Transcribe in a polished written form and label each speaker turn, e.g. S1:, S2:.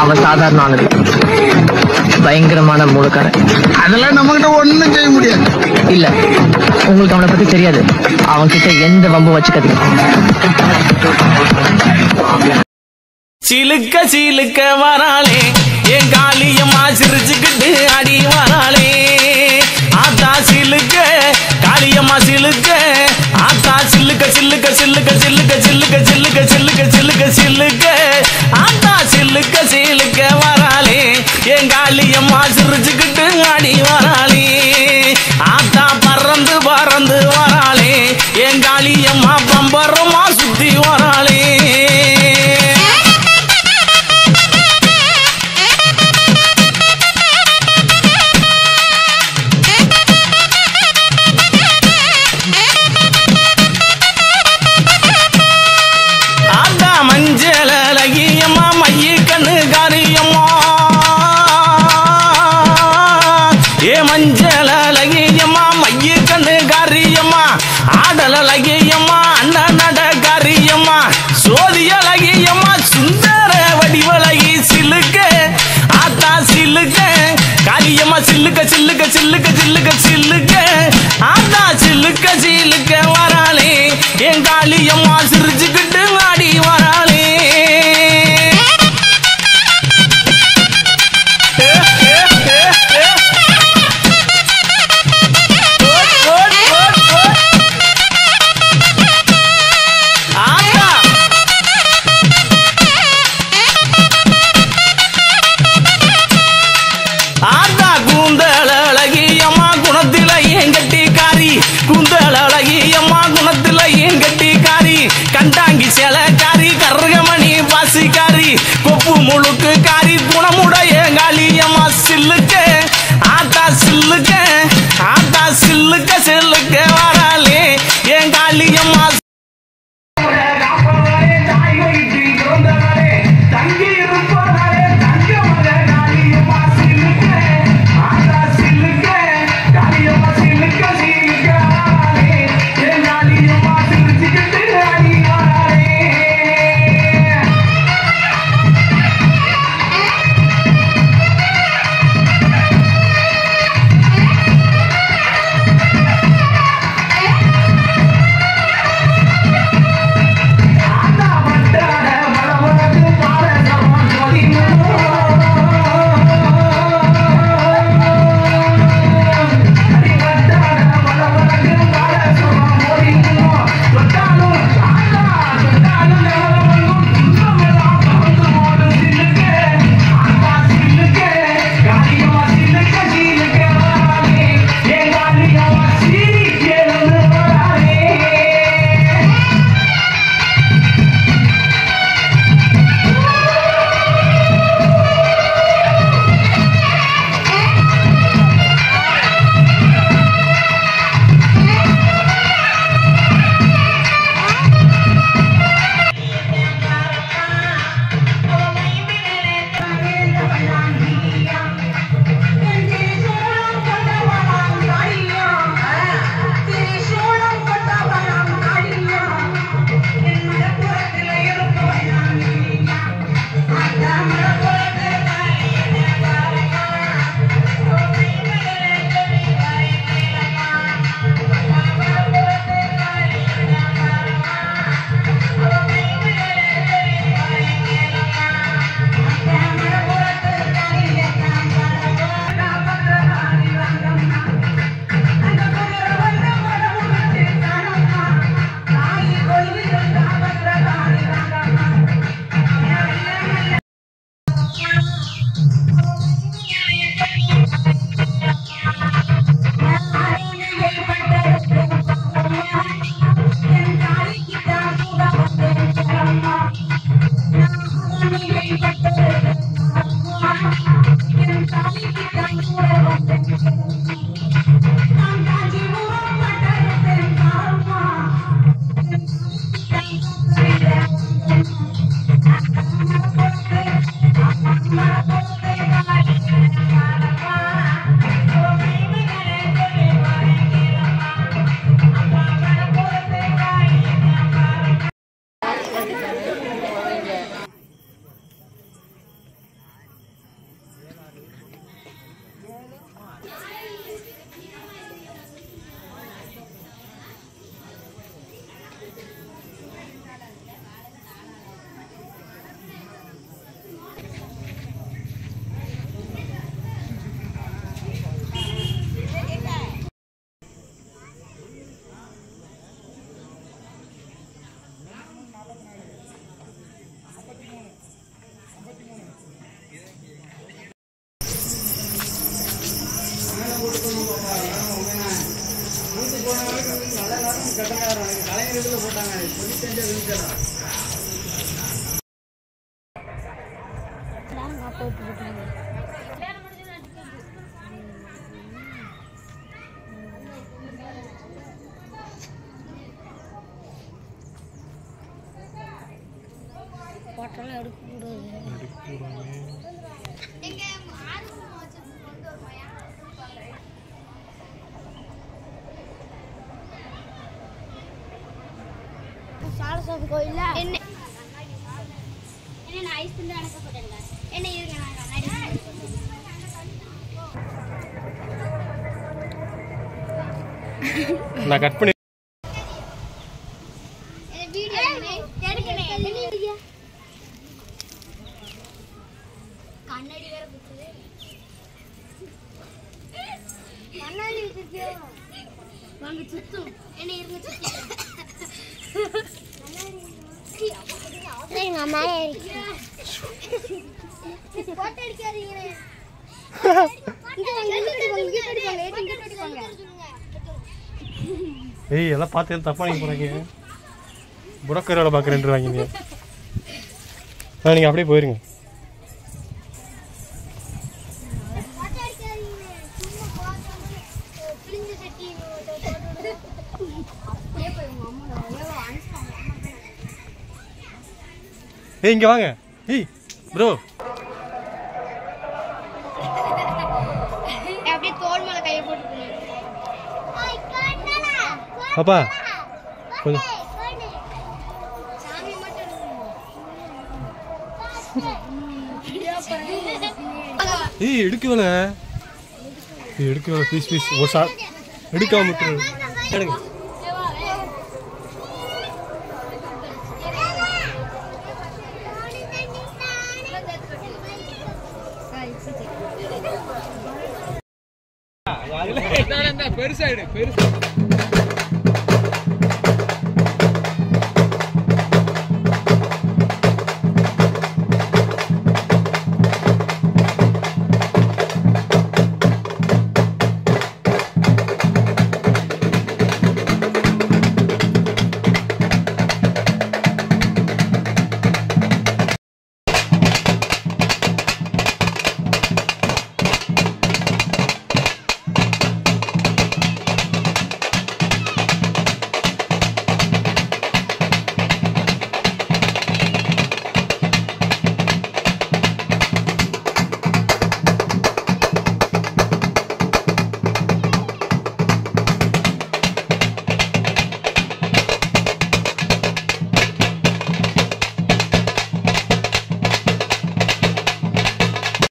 S1: அவன் சாதாரண ஆளு பயங்கரமான மூலக்காரன்.
S2: அதெல்லாம் நம்ம கிட்ட ஒண்ணும் செய்ய முடியாது.
S1: இல்ல, உங்களுக்கு அவனை பத்தி தெரியாது. அவன் கிட்ட எந்த வம்பு வச்சுக்காதீங்க.
S3: சிலுக்க சிலுக்க வராளே என் காளியம்மா சிரிச்சுக்கிட்டு அடி வராளே. ஆத்தா சிலுக்க காளியம்மா சிலுக்க, ஆத்தா சில்லுக்க சில்லுக்க சில்லுக்க சில்லுக்க சில்லுக்க சில்லுக்க சில்லுக்க சில்லுக்க சில்லுக்க, ஆத்தா சில்லுக்க சிலுக்க வராளே என் காளியம்மா சிரிச்சுக்கிட்டு அடி வராளே. ஆத்தா பறந்து பறந்து வராளே என் காளியம்மா பம்பரமா சுத்தி வராளே. மஞ்சள் அழகியம்மா மைய கண்ணு காரியம்மா, ஆடல் அழகியம்மா அண்ணன் நட காரியம்மா, சோதி அழகியம்மா சுந்தர வடிவழகி சிலுக்க, ஆத்தா சிலுக்க காரியம்மா சில்லுக்க சில்லுக்க சில்லுக்க சில்லுக்க சில்லுக்க, ஆத்தா சில்லுக்க சில்லுக்க வராளே என் காளியம்மா சிரிச்சுக்கிட்டு ஆடி வராளே. கண்டாங்கி சேலக்காரி கருகமணி பாசிக்காரி கொப்பு முழுக்கு காரி குணமுடைய காளியம்மா சில்லுக்க, ஆத்தா சில்லுக்க, ஆத்தா சில்லுக்க சில்லுக்க வராளே என் காளியம்மா.
S4: நான் கட் பண்ணி ஏய் எல்லாம் பார்த்து தப்பா நீங்க போறீங்க புரோக்கர் வேலை பார்க்குறேன்றாங்க நீங்கள் அப்படியே போயிருங்க ஏய் இங்கே வாங்க ஏய் ப்ரோ
S5: அப்படியே தோல் மேல கையை போட்டு
S4: பாப்பா கொஞ்சம் ஏய் எடுக்கல ப்ளீஸ் ஒரு ஷாட் எடுக்காம விட்டுரு எடுங்க
S2: பெருசாயிடு பெருசா